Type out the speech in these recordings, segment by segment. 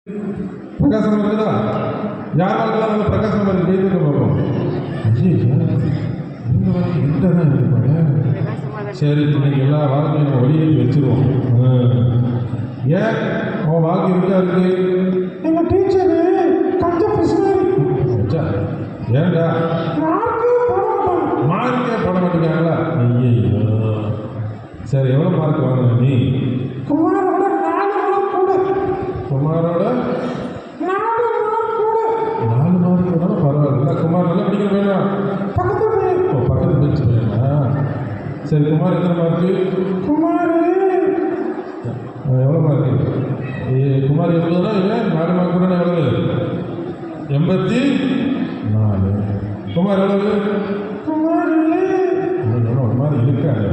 பிரகாசமாக இருக்குதா? யார் வாழ்க்கலாம் நல்ல பிரகாசமாக இருக்கு? கைதுக்கு பார்ப்போம். இந்த வாழ்க்கை கிட்ட தான் இருப்பாங்க. சரி, இன்னைக்கு எல்லா வாழ்க்கையும் நம்ம வெளியேற்றி வச்சிருவோம். ஏன் அவன் வாழ்க்கை இருக்கா இருக்கு? எங்கள் டீச்சரு கொஞ்சம் பிரச்சனை வச்சா ஏன்டா மார்க்கே போட மாட்டேங்கிறாங்களா? ஐயோ, சரி, எவ்வளோ மார்க் வாங்கின நீ? குமாரோட 4 மார்க் கூட. குமாரோட 4 மார்க் கூட. 4 மார்க் கூட பரவாயில்ல. குமார் நல்லா படிக்கிற பையனா? பக்கத்து பெஞ்சு பையனா? சரி, குமார் எத்தனை மார்க்கு? குமார் எவ்வளோ மார்க்கு? குமார் 70 இல்லை 4 மார்க் கூட எவ்வளவு? 84. குமார் எவ்வளவு? குமார் ஒரு மாதிரி இருக்காங்க.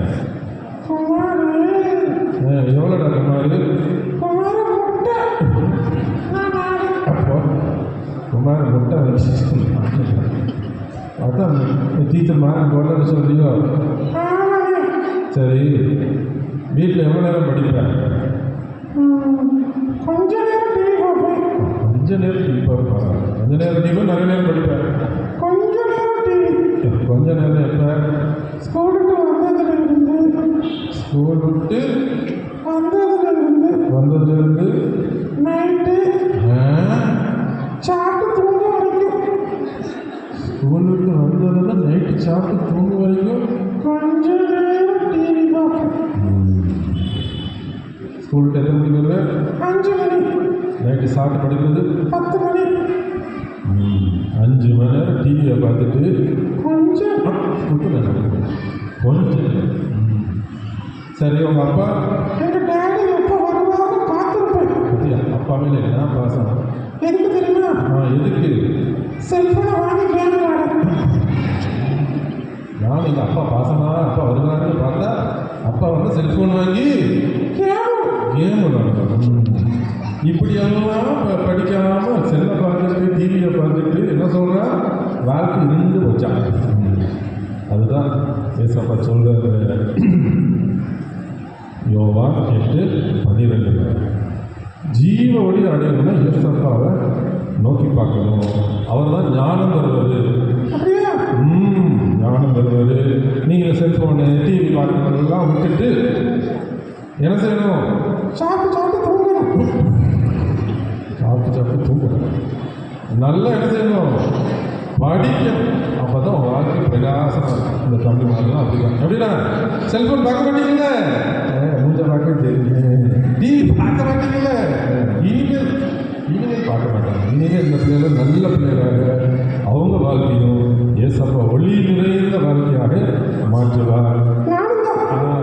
குமார் எவ்வளோடா குமார்? குமார் முட்டை. அப்போ குமார் முட்டை அதான் டீச்சர் மார்க் போட்டோன்னு சொல்லியோ? சரி, வீட்டில் எவ்வளோ நேரம் படிப்பேன்? கொஞ்ச நேரம் டிவி பார்ப்பேன். கொஞ்ச நேரம் டிவி பார்ப்பேன். கொஞ்ச நேரம் டிவி, நிறைய நேரம் படிப்பேன். கொஞ்ச நேரம் டிவி. கொஞ்ச நேரம் எப்போ? ஸ்கூல் விட்டு வந்ததுலேருந்து. ஸ்கூல் விட்டு வந்ததுலேருந்து நைட்டு சாப்பிட்டு தூங்க வரைக்கும். ஸ்கூல் விட்டு வந்ததுன்னா நைட்டு சாப்பிட்டு தூங்க வரைக்கும் கொஞ்ச நேரம் டிவி பார்ப்பேன். ஸ்கூல் விட்டு எத்தனை மணிக்கு வருவேன்? 5 மணி. நைட்டு சாப்பிட்டு படிக்கிறது 10 மணி. 5 மணி நேரம் டிவியை பார்த்துட்டு கொஞ்சம் சரி, உங்கள் அப்பா? எங்கள் டேடி எப்போ வருவாங்க காத்திருப்பேன். அப்பா மேலே என்ன பாசம்? எதுக்கு தெரியுமா? எதுக்கு? செல்ஃபோனை வாங்கி கேம் விளையாட. நான் எங்கள் அப்பா பாசமா அப்பா வருவாங்கன்னு பார்த்தா அப்பா வந்து செல்ஃபோன் வாங்கி கேம் விளையாடுறோம். இப்படியெல்லாம் படிக்காமல் செல்லை பார்த்துட்டு டிவியை பார்த்துட்டு என்ன சொல்கிறா? வாழ்க்கை இருந்து வச்சான். அதுதான் ஏசப்பா சொல்கிற யோவான் 8:12. ஜீவ ஒளி அடையணும்னா ஏசப்பாவை நோக்கி பார்க்கணும். அவர் தான் ஞானம் தருவது. ஞானம் தருவது. நீங்கள் செல்ஃபோனு டிவி பார்க்கறதெல்லாம் விட்டுட்டு என்ன செய்யணும்? சாப்பிட்டு தூங்கணும். சாப்பிட்டு தூங்கணும். நல்லா என்ன செய்யணும்? படிக்கணும். அப்போ தான் வாழ்க்கை பிரகாசமாக இருக்கும். இந்த தமிழ் மாதிரிலாம் அப்படிதான். எப்படின்னா செல்ஃபோன் பார்க்க மாட்டீங்கல்ல, மூஞ்ச பார்க்க தெரியும். டிவி பார்க்க மாட்டீங்கல்ல, இனிமேல் பார்க்க மாட்டாங்க. இனிமேல் இந்த பிள்ளைகள் நல்ல பிள்ளைகளாக அவங்க வாழ்க்கையும் ஏசப்பா ஒளி நிறைந்த வாழ்க்கையாக மாற்றுவார்.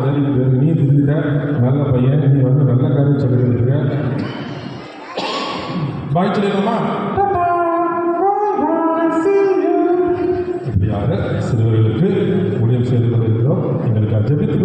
வெரி வெரி, நீ திருந்திட்ட, நல்ல பையன், நீ வந்து நல்ல காரியம் சொல்லியிருக்க. பாய் சொல்லிடலாமா? இப்படியாக சிறுவர்களுக்கு ஊழியம் செய்து கொண்டிருக்கிறோம். எங்களுக்கு ஜெபித்துக்